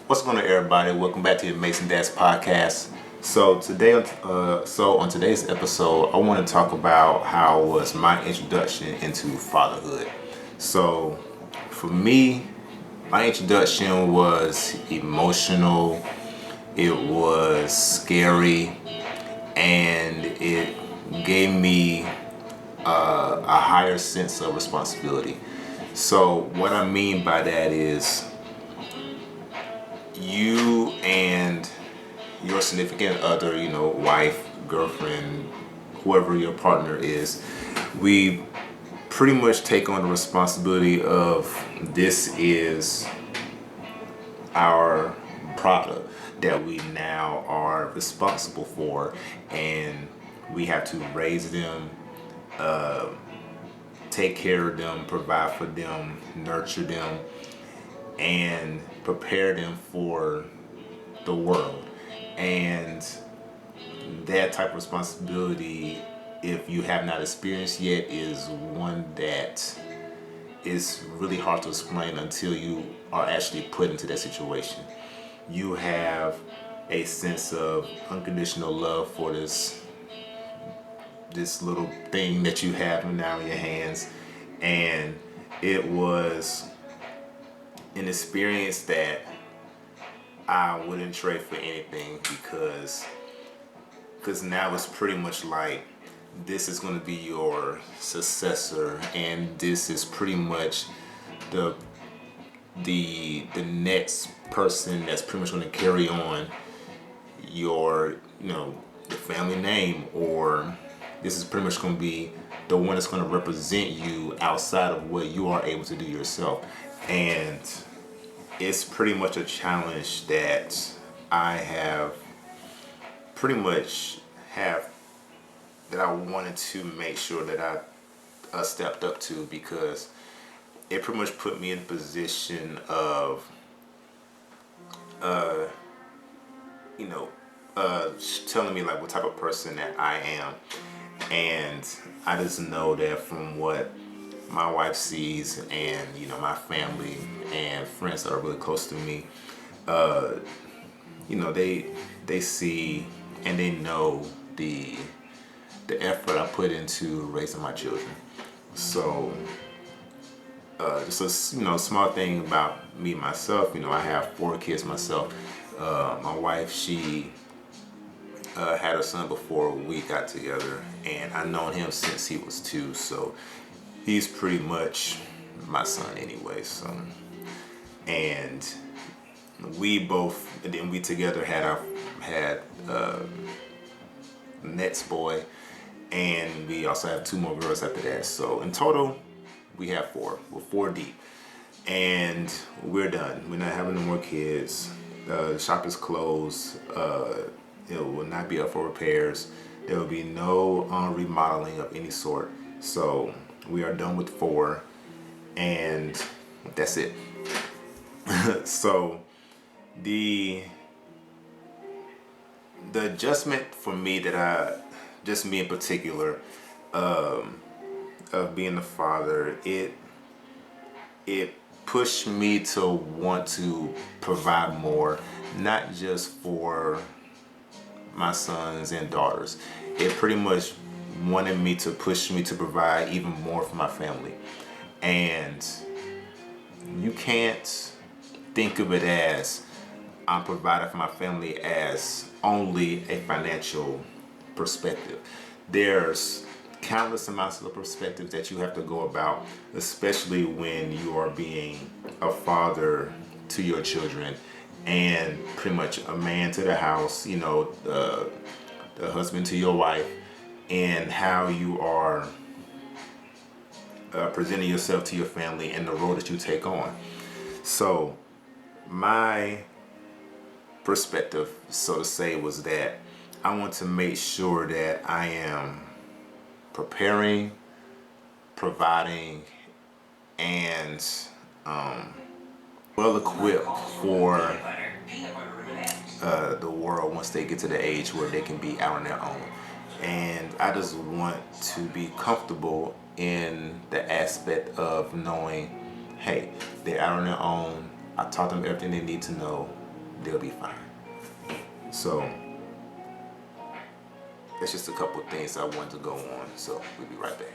What's going on, everybody? Welcome back to the Mason Dads podcast. On today's episode, I want to talk about how was my introduction into fatherhood. So, for me, my introduction was emotional. It was scary, and it gave me a higher sense of responsibility. So, what I mean by that is you and your significant other, wife, girlfriend, whoever your partner is, we pretty much take on the responsibility of this is our product that we now are responsible for, and we have to raise them, take care of them, provide for them, nurture them, and prepare them for the world. And that type of responsibility, if you have not experienced yet, is one that is really hard to explain until you are actually put into that situation. You have a sense of unconditional love for this little thing that you have now in your hands, and it was an experience that I wouldn't trade for anything, because now it's pretty much like this is going to be your successor, and this is pretty much the next person that's pretty much going to carry on your the family name, or this is pretty much going to be the one that's going to represent you outside of what you are able to do yourself. And it's pretty much a challenge that I have pretty much that I wanted to make sure that I stepped up to, because it pretty much put me in a position of telling me like what type of person that I am. And I just know that from what my wife sees, and my family and friends that are really close to me, they see and they know the effort I put into raising my children. So just a small thing about me myself. I have 4 kids myself. My wife, she had a son before we got together, and I've known him since he was 2, so he's pretty much my son anyway. So, and we together had next boy, and we also have 2 more girls after that. So in total, we have 4. We're 4 deep, and we're done. We're not having no more kids. The shop is closed. It will not be up for repairs. There will be no remodeling of any sort. So we are done with 4, and that's it. So the adjustment for me just me in particular, of being a father, it pushed me to want to provide more, not just for my sons and daughters. It pretty much wanted me to push me to provide even more for my family. And you can't think of it as I'm providing for my family as only a financial perspective. There's countless amounts of perspectives that you have to go about, especially when you are being a father to your children, and pretty much a man to the house, the husband to your wife, and how you are presenting yourself to your family and the role that you take on. So my perspective, so to say, was that I want to make sure that I am preparing, providing, and well equipped for the world once they get to the age where they can be out on their own. And I just want to be comfortable in the aspect of knowing, hey, they're out on their own. I taught them everything they need to know. they'll be fine. So that's just a couple of things I wanted to go on. So we'll be right back.